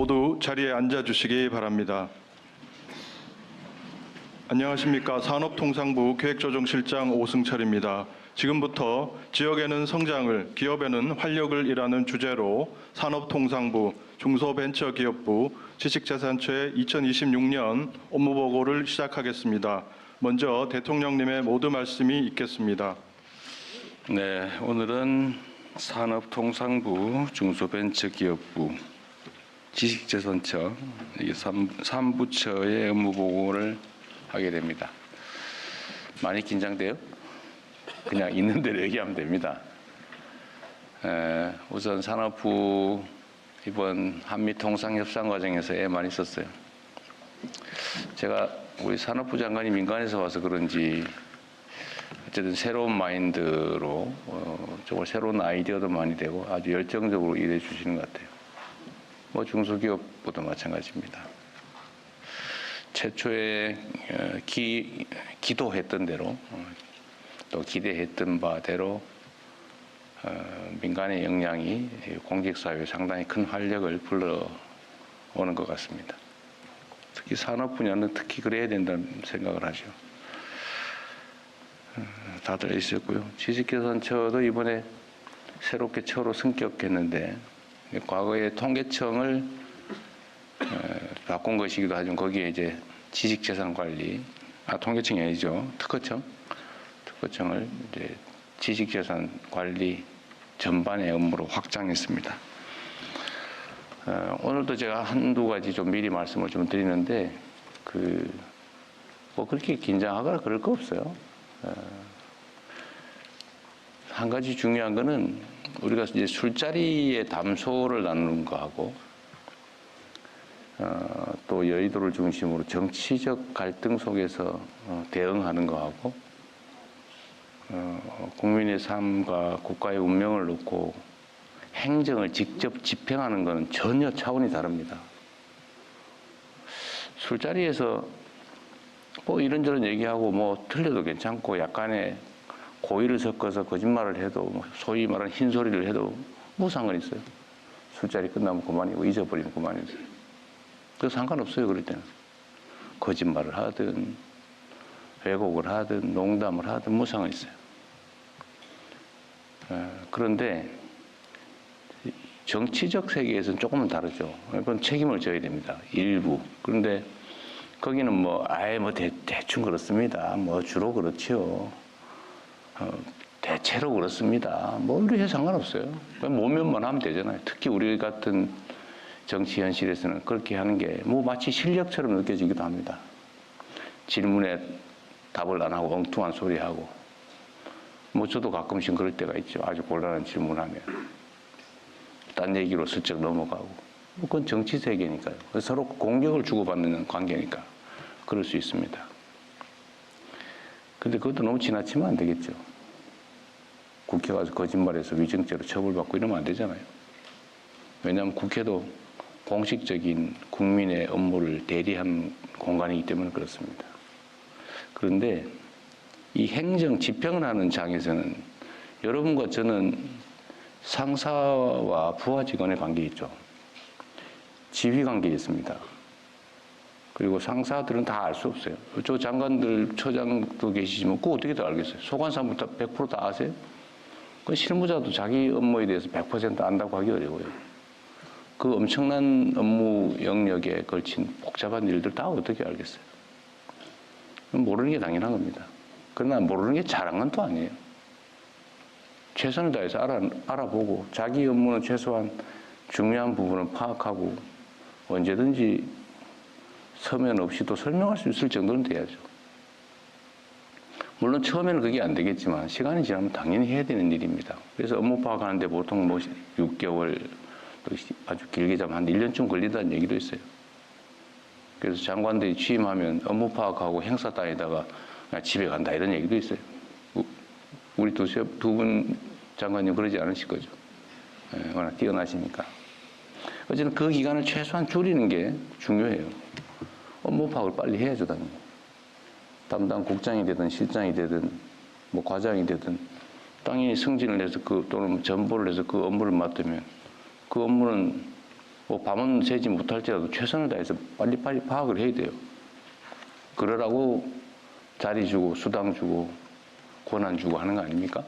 모두 자리에 앉아주시기 바랍니다. 안녕하십니까. 산업통상부 기획조정실장 오승철입니다. 지금부터 지역에는 성장을, 기업에는 활력을 이라는 주제로 산업통상부, 중소벤처기업부, 지식재산처의 2026년 업무보고를 시작하겠습니다. 먼저 대통령님의 모두 말씀이 있겠습니다. 네, 오늘은 산업통상부, 중소벤처기업부, 지식재산처, 이게 3부처의 업무보고를 하게 됩니다. 많이 긴장돼요? 그냥 있는 대로 얘기하면 됩니다. 우선 산업부 이번 한미통상협상 과정에서 애 많이 썼어요. 제가 우리 산업부 장관이 민간에서 와서 그런지 어쨌든 새로운 마인드로 정말 새로운 아이디어도 많이 되고 아주 열정적으로 일해 주시는 것 같아요. 뭐 중소기업부도 마찬가지입니다. 최초에 기도했던 대로 또 기대했던 바대로 민간의 역량이 공직사회에 상당히 큰 활력을 불러오는 것 같습니다. 특히 산업 분야는 특히 그래야 된다는 생각을 하죠. 다들 있었고요. 지식재산처도 이번에 새롭게 처로 승격했는데 과거에 통계청을 바꾼 것이기도 하지만 거기에 이제 지식재산관리, 통계청이 아니죠. 특허청을 이제 지식재산관리 전반의 업무로 확장했습니다. 오늘도 제가 한두 가지 좀 미리 말씀을 좀 드리는데 뭐 그렇게 긴장하거나 그럴 거 없어요. 한 가지 중요한 거는 우리가 이제 술자리에 담소를 나누는 거하고 또 여의도를 중심으로 정치적 갈등 속에서 대응하는 거하고 국민의 삶과 국가의 운명을 놓고 행정을 직접 집행하는 것은 전혀 차원이 다릅니다. 술자리에서 뭐 이런저런 얘기하고 뭐 틀려도 괜찮고 약간의 고의를 섞어서 거짓말을 해도 소위 말하는 흰소리를 해도 뭐 상관 있어요. 술자리 끝나면 그만이고 잊어버리면 그만이죠. 그래서 상관없어요. 그럴 때는 거짓말을 하든 왜곡을 하든 농담을 하든 뭐 상관 있어요. 그런데 정치적 세계에서는 조금은 다르죠. 그건 책임을 져야 됩니다. 일부. 그런데 거기는 뭐 아예 뭐 대충 그렇습니다. 뭐 주로 그렇지요. 대체로 그렇습니다. 뭐 이렇게 상관없어요. 모면만 하면 되잖아요. 특히 우리 같은 정치 현실에서는 그렇게 하는 게 뭐 마치 실력처럼 느껴지기도 합니다. 질문에 답을 안 하고 엉뚱한 소리 하고 뭐 저도 가끔씩 그럴 때가 있죠. 아주 곤란한 질문하면 딴 얘기로 슬쩍 넘어가고 뭐 그건 정치 세계니까요. 서로 공격을 주고받는 관계니까 그럴 수 있습니다. 근데 그것도 너무 지나치면 안 되겠죠. 국회 가서 거짓말해서 위증죄로 처벌받고 이러면 안 되잖아요. 왜냐하면 국회도 공식적인 국민의 업무를 대리한 공간이기 때문에 그렇습니다. 그런데 이 행정 집행을 하는 장에서는 여러분과 저는 상사와 부하 직원의 관계 있죠. 지휘 관계 있습니다. 그리고 상사들은 다 알 수 없어요. 저 장관들, 처장도 계시지만 그거 어떻게 다 알겠어요? 소관사부터 100% 다 아세요? 그 실무자도 자기 업무에 대해서 100% 안다고 하기 어려워요. 그 엄청난 업무 영역에 걸친 복잡한 일들 다 어떻게 알겠어요? 모르는 게 당연한 겁니다. 그러나 모르는 게 잘한 건 또 아니에요. 최선을 다해서 알아보고 자기 업무는 최소한 중요한 부분을 파악하고 언제든지 서면 없이도 설명할 수 있을 정도는 돼야죠. 물론 처음에는 그게 안 되겠지만 시간이 지나면 당연히 해야 되는 일입니다. 그래서 업무 파악하는데 보통 뭐 6개월, 또 아주 길게 잡으면 한 1년쯤 걸린다는 얘기도 있어요. 그래서 장관들이 취임하면 업무 파악하고 행사 다니다가 그냥 집에 간다 이런 얘기도 있어요. 우리 두 분 장관님 그러지 않으실 거죠. 워낙 뛰어나시니까. 어쨌든 그 기간을 최소한 줄이는 게 중요해요. 업무 파악을 빨리 해야죠, 당연히. 담당 국장이 되든 실장이 되든 뭐 과장이 되든 당연히 승진을 해서 또는 전보를 해서 그 업무를 맡으면 그 업무는 뭐 밤은 새지 못할지라도 최선을 다해서 빨리빨리 파악을 해야 돼요. 그러라고 자리 주고 수당 주고 권한 주고 하는 거 아닙니까?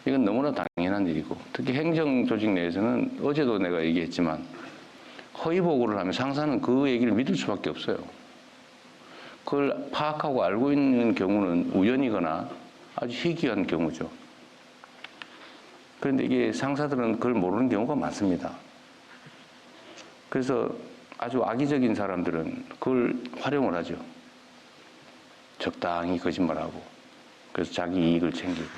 이건 너무나 당연한 일이고, 특히 행정조직 내에서는 어제도 내가 얘기했지만 허위 보고를 하면 상사는 그 얘기를 믿을 수밖에 없어요. 그걸 파악하고 알고 있는 경우는 우연이거나 아주 희귀한 경우죠. 그런데 이게 상사들은 그걸 모르는 경우가 많습니다. 그래서 아주 악의적인 사람들은 그걸 활용을 하죠. 적당히 거짓말하고, 그래서 자기 이익을 챙기고,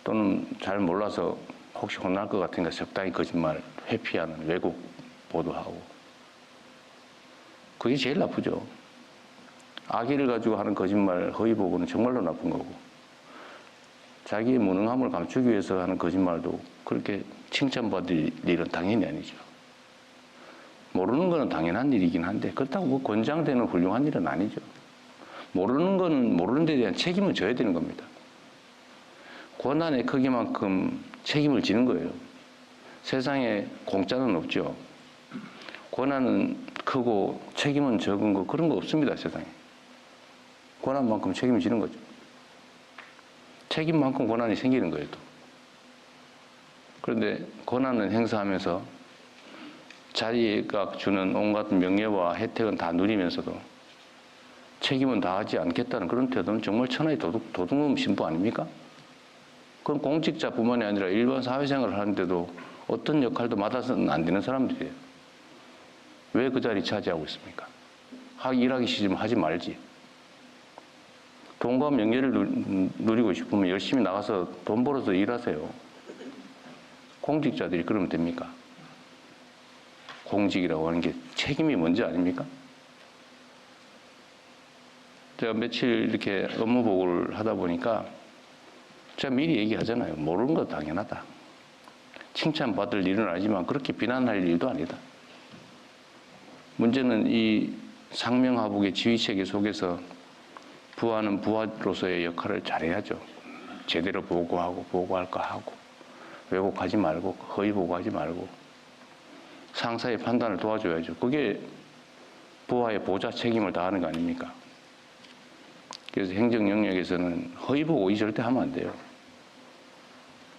또는 잘 몰라서 혹시 혼날 것 같으니까 적당히 거짓말 회피하는 왜곡 보도하고. 그게 제일 나쁘죠. 악의를 가지고 하는 거짓말, 허위 보고는 정말로 나쁜 거고, 자기의 무능함을 감추기 위해서 하는 거짓말도 그렇게 칭찬받을 일은 당연히 아니죠. 모르는 거는 당연한 일이긴 한데 그렇다고 뭐 권장되는 훌륭한 일은 아니죠. 모르는 건 모르는 데 대한 책임은 져야 되는 겁니다. 권한의 크기만큼 책임을 지는 거예요. 세상에 공짜는 없죠. 권한은 크고 책임은 적은 거 그런 거 없습니다, 세상에. 권한만큼 책임을 지는 거죠. 책임만큼 권한이 생기는 거예요, 또. 그런데 권한을 행사하면서 자리가 주는 온갖 명예와 혜택은 다 누리면서도 책임은 다하지 않겠다는 그런 태도는 정말 천하의 도둑놈 신부 아닙니까? 그건 공직자뿐만이 아니라 일반 사회생활을 하는데도 어떤 역할도 맡아서는 안 되는 사람들이에요. 왜 그 자리 차지하고 있습니까? 일하기 싫으면 하지 말지. 돈과 명예를 누리고 싶으면 열심히 나가서 돈 벌어서 일하세요. 공직자들이 그러면 됩니까? 공직이라고 하는 게 책임이 먼저 아닙니까? 제가 며칠 이렇게 업무 보고를 하다 보니까 제가 미리 얘기하잖아요. 모르는 거 당연하다. 칭찬받을 일은 아니지만 그렇게 비난할 일도 아니다. 문제는 이 상명하복의 지휘체계 속에서 부하는 부하로서의 역할을 잘해야죠. 제대로 보고하고 보고할 거 하고 왜곡하지 말고 허위 보고하지 말고 상사의 판단을 도와줘야죠. 그게 부하의 보좌 책임을 다하는 거 아닙니까? 그래서 행정 영역에서는 허위 보고 절대 하면 안 돼요.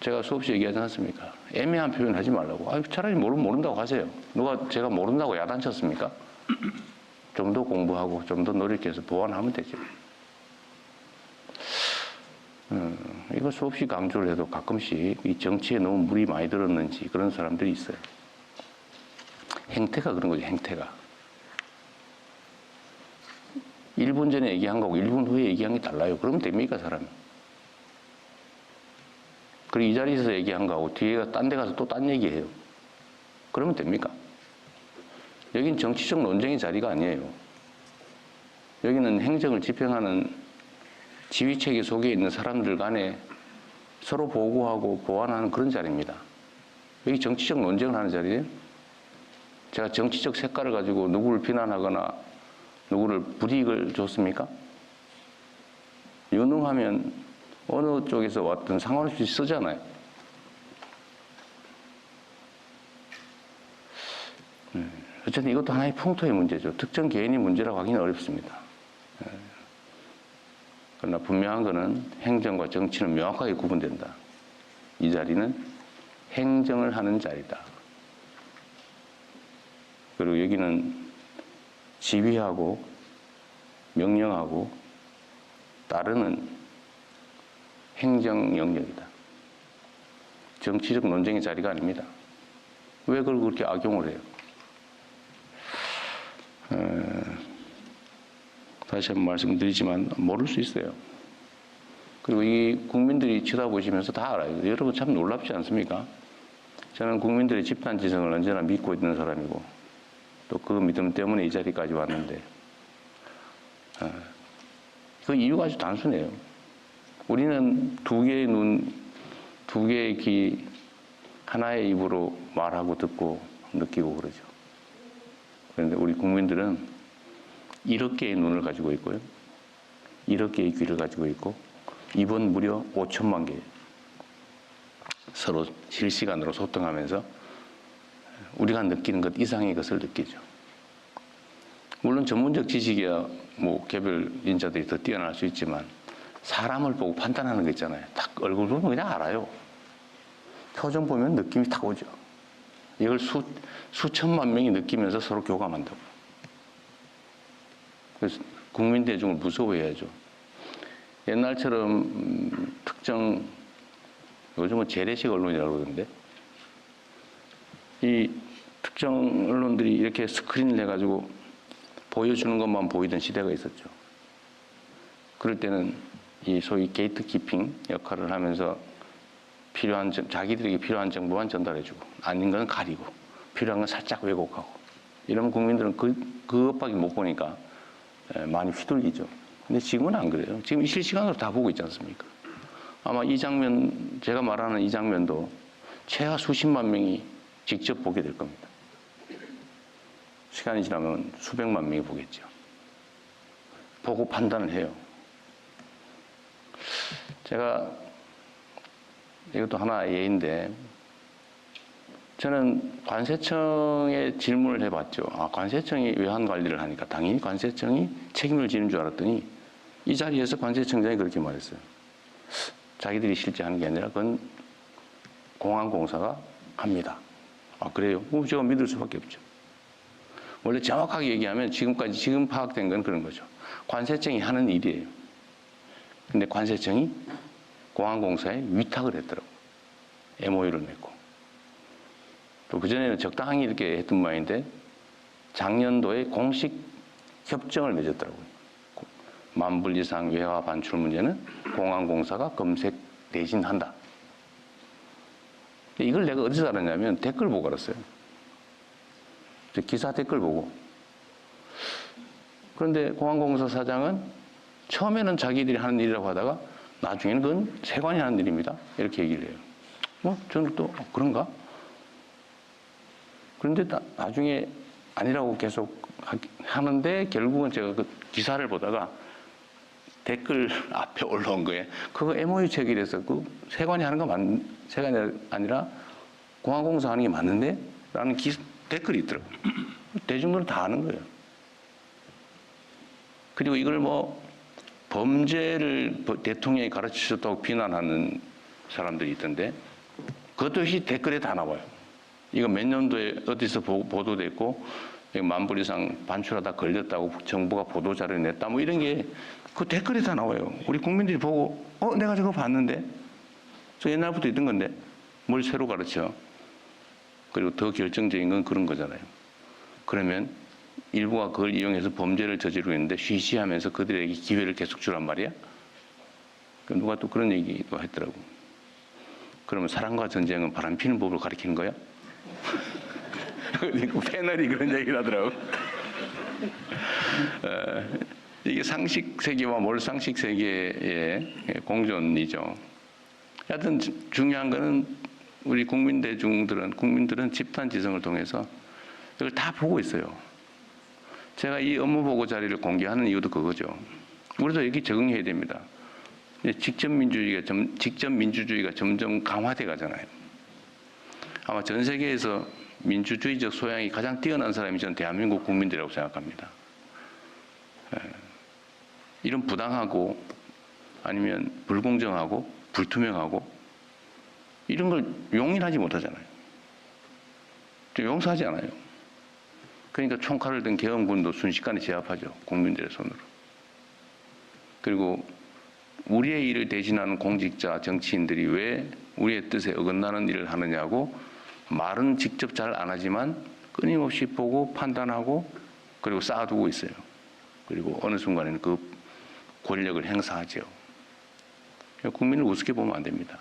제가 수없이 얘기하지 않습니까? 애매한 표현 하지 말라고. 차라리 모른다고 하세요. 누가 제가 모른다고 야단쳤습니까? 좀 더 공부하고 좀 더 노력해서 보완하면 되죠. 이거 수없이 강조를 해도 가끔씩 이 정치에 너무 물이 많이 들었는지 그런 사람들이 있어요. 행태가 그런 거죠, 행태가. 1분 전에 얘기한 거하고 1분 후에 얘기한 게 달라요. 그러면 됩니까, 사람이? 그리고 이 자리에서 얘기한 거하고 뒤에가 딴 데 가서 또 딴 얘기해요. 그러면 됩니까? 여긴 정치적 논쟁의 자리가 아니에요. 여기는 행정을 집행하는 지휘체계 속에 있는 사람들 간에 서로 보고하고 보완하는 그런 자리입니다. 여기 정치적 논쟁을 하는 자리예요. 제가 정치적 색깔을 가지고 누구를 비난하거나 누구를 불이익을 줬습니까? 유능하면 어느 쪽에서 왔든 상관없이 쓰잖아요. 어쨌든 이것도 하나의 풍토의 문제죠. 특정 개인의 문제라고 하기는 어렵습니다. 그러나 분명한 것은 행정과 정치는 명확하게 구분된다. 이 자리는 행정을 하는 자리다. 그리고 여기는 지휘하고 명령하고 따르는 행정 영역이다. 정치적 논쟁의 자리가 아닙니다. 왜 그걸 그렇게 악용을 해요? 다시 한번 말씀드리지만 모를 수 있어요. 그리고 이 국민들이 쳐다보시면서 다 알아요. 여러분 참 놀랍지 않습니까? 저는 국민들의 집단지성을 언제나 믿고 있는 사람이고 또 그 믿음 때문에 이 자리까지 왔는데 그 이유가 아주 단순해요. 우리는 두 개의 눈, 두 개의 귀, 하나의 입으로 말하고 듣고 느끼고 그러죠. 그런데 우리 국민들은 1억 개의 눈을 가지고 있고요. 1억 개의 귀를 가지고 있고 입은 무려 5천만 개. 서로 실시간으로 소통하면서 우리가 느끼는 것 이상의 것을 느끼죠. 물론 전문적 지식이야 뭐 개별 인자들이 더 뛰어날 수 있지만 사람을 보고 판단하는 거 있잖아요. 딱 얼굴 보면 그냥 알아요. 표정 보면 느낌이 딱 오죠. 이걸 수천만 명이 느끼면서 서로 교감한다고. 그래서 국민 대중을 무서워해야죠. 옛날처럼 특정, 요즘은 재래식 언론이라고 그러는데, 이 특정 언론들이 이렇게 스크린을 해가지고 보여주는 것만 보이던 시대가 있었죠. 그럴 때는 이 소위 게이트키핑 역할을 하면서 필요한, 자기들에게 필요한 정보만 전달해주고, 아닌 건 가리고, 필요한 건 살짝 왜곡하고, 이러면 국민들은 그것밖에 못 보니까 많이 휘둘리죠. 근데 지금은 안 그래요. 지금 실시간으로 다 보고 있지 않습니까? 아마 이 장면, 제가 말하는 이 장면도 최하 수십만 명이 직접 보게 될 겁니다. 시간이 지나면 수백만 명이 보겠죠. 보고 판단을 해요. 제가 이것도 하나의 예인데, 저는 관세청에 질문을 해봤죠. 아, 관세청이 외환 관리를 하니까 당연히 관세청이 책임을 지는 줄 알았더니 이 자리에서 관세청장이 그렇게 말했어요. 자기들이 실제 하는 게 아니라 그건 공항공사가 합니다. 아, 그래요? 그럼 제가 믿을 수밖에 없죠. 원래 정확하게 얘기하면 지금 파악된 건 그런 거죠. 관세청이 하는 일이에요. 근데 관세청이 공항공사에 위탁을 했더라고요. MOU를 맺고. 또 그전에는 적당히 이렇게 했던 모양인데 작년도에 공식 협정을 맺었더라고요. 10,000불 이상 외화 반출 문제는 공항공사가 검색 대신한다. 이걸 내가 어디서 알았냐면 댓글 보고 알았어요. 기사 댓글 보고. 그런데 공항공사 사장은 처음에는 자기들이 하는 일이라고 하다가 나중에는 그건 세관이 하는 일입니다. 이렇게 얘기를 해요. 저는 또 그런가? 그런데 나중에 아니라고 계속 하는데 결국은 제가 그 기사를 보다가 댓글 앞에 올라온 거예요. 그거 MOU 체결해서 그 세관이 하는 거 세관이 아니라 공항공사 하는 게 맞는데? 라는 댓글이 있더라고요. 대중들은 다 아는 거예요. 그리고 이걸 뭐 범죄를 대통령이 가르치셨다고 비난하는 사람들이 있던데 그것도 역시 댓글에 다 나와요. 이거 몇 년도에 어디서 보도됐고 10,000불 이상 반출하다 걸렸다고 정부가 보도자료를 냈다 뭐 이런 게 그 댓글에 다 나와요. 우리 국민들이 보고 내가 저거 봤는데 저 옛날부터 있던 건데 뭘 새로 가르쳐. 그리고 더 결정적인 건 그런 거잖아요. 그러면 일부가 그걸 이용해서 범죄를 저지르고 있는데 쉬쉬하면서 그들에게 기회를 계속 주란 말이야? 누가 또 그런 얘기도 했더라고. 그러면 사랑과 전쟁은 바람피는 법을 가리키는 거야? 그 패널이 그런 얘기를 하더라고. 이게 상식 세계와 몰상식 세계의 공존이죠. 하여튼 중요한 거는 우리 국민들은 집단 지성을 통해서 이걸 다 보고 있어요. 제가 이 업무보고 자리를 공개하는 이유도 그거죠. 우리도 여기 적응해야 됩니다. 직접 민주주의가 점점 강화돼 가잖아요. 아마 전 세계에서 민주주의적 소양이 가장 뛰어난 사람이 저는 대한민국 국민들이라고 생각합니다. 이런 부당하고 아니면 불공정하고 불투명하고 이런 걸 용인하지 못하잖아요. 용서하지 않아요. 그러니까 총칼을 든 계엄군도 순식간에 제압하죠. 국민들의 손으로. 그리고 우리의 일을 대신하는 공직자, 정치인들이 왜 우리의 뜻에 어긋나는 일을 하느냐고 말은 직접 잘 안 하지만 끊임없이 보고 판단하고 그리고 쌓아두고 있어요. 그리고 어느 순간에는 그 권력을 행사하죠. 국민을 우습게 보면 안 됩니다.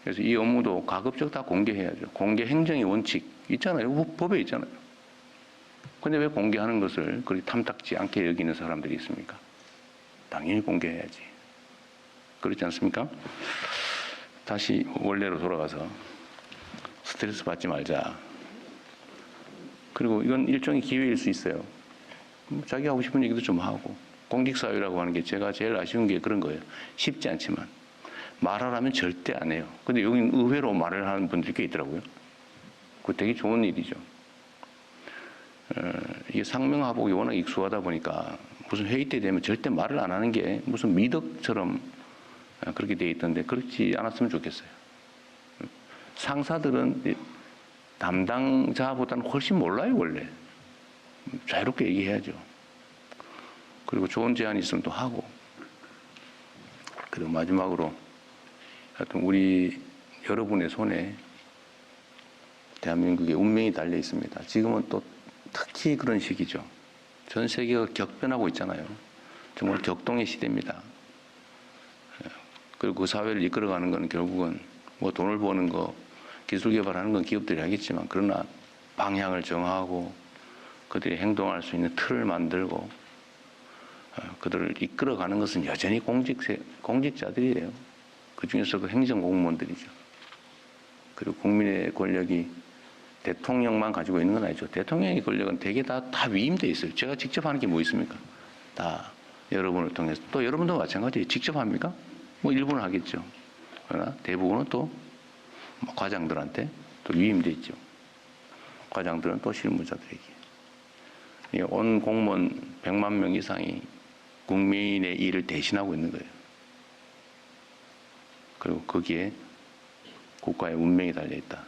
그래서 이 업무도 가급적 다 공개해야죠. 공개 행정의 원칙 있잖아요. 법에 있잖아요. 근데 왜 공개하는 것을 그리 탐탁지 않게 여기는 사람들이 있습니까? 당연히 공개해야지. 그렇지 않습니까? 다시 원래로 돌아가서 스트레스 받지 말자. 그리고 이건 일종의 기회일 수 있어요. 자기 하고 싶은 얘기도 좀 하고. 공직사회라고 하는 게 제가 제일 아쉬운 게 그런 거예요. 쉽지 않지만. 말하라면 절대 안 해요. 근데 여기는 의외로 말을 하는 분들이 꽤 있더라고요. 그 되게 좋은 일이죠. 이게 상명하복이 워낙 익숙하다 보니까 무슨 회의 때 되면 절대 말을 안 하는 게 무슨 미덕처럼 그렇게 돼 있던데 그렇지 않았으면 좋겠어요. 상사들은 담당자보다는 훨씬 몰라요, 원래. 자유롭게 얘기해야죠. 그리고 좋은 제안이 있으면 또 하고. 그리고 마지막으로 하여튼 우리 여러분의 손에 대한민국의 운명이 달려 있습니다. 지금은 또 특히 그런 시기죠. 전 세계가 격변하고 있잖아요. 정말 격동의 시대입니다. 그리고 그 사회를 이끌어가는 건 결국은 뭐 돈을 버는 거, 기술 개발하는 건 기업들이 하겠지만 그러나 방향을 정하고 그들이 행동할 수 있는 틀을 만들고 그들을 이끌어가는 것은 여전히 공직자들이에요. 그 중에서 그 행정공무원들이죠. 그리고 국민의 권력이 대통령만 가지고 있는 건 아니죠. 대통령의 권력은 대개 다 위임돼 있어요. 제가 직접 하는 게 뭐 있습니까? 다 여러분을 통해서. 또 여러분도 마찬가지예요. 직접 합니까? 뭐 일부는 하겠죠. 그러나 대부분은 또 과장들한테 또 위임돼 있죠. 과장들은 또 실무자들에게. 온 공무원 100만 명 이상이 국민의 일을 대신하고 있는 거예요. 그리고 거기에 국가의 운명이 달려있다.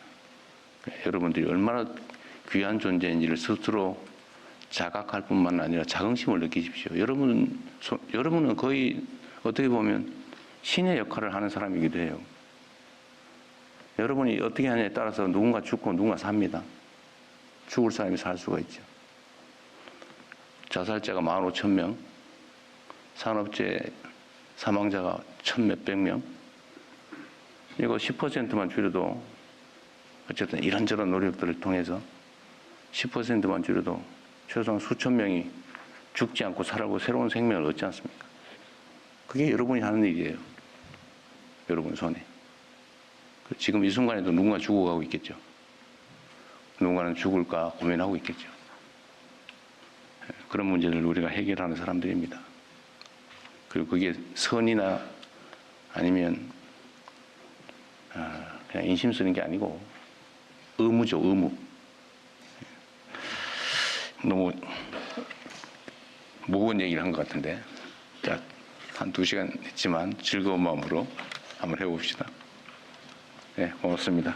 여러분들이 얼마나 귀한 존재인지를 스스로 자각할 뿐만 아니라 자긍심을 느끼십시오. 여러분은 거의 어떻게 보면 신의 역할을 하는 사람이기도 해요. 여러분이 어떻게 하냐에 따라서 누군가 죽고 누군가 삽니다. 죽을 사람이 살 수가 있죠. 자살자가 15,000명, 산업재해 사망자가 1,000몇백 명, 이거 10%만 줄여도 어쨌든 이런저런 노력들을 통해서 10%만 줄여도 최소한 수천 명이 죽지 않고 살아고 새로운 생명을 얻지 않습니까? 그게 여러분이 하는 일이에요. 여러분 손에. 지금 이 순간에도 누군가 죽어가고 있겠죠. 누군가는 죽을까 고민하고 있겠죠. 그런 문제를 우리가 해결하는 사람들입니다. 그리고 그게 선이나 아니면 그냥 인심 쓰는 게 아니고 의무죠, 의무. 너무 무거운 얘기를 한 것 같은데, 자, 한 2시간 했지만 즐거운 마음으로 한번 해봅시다. 네, 고맙습니다.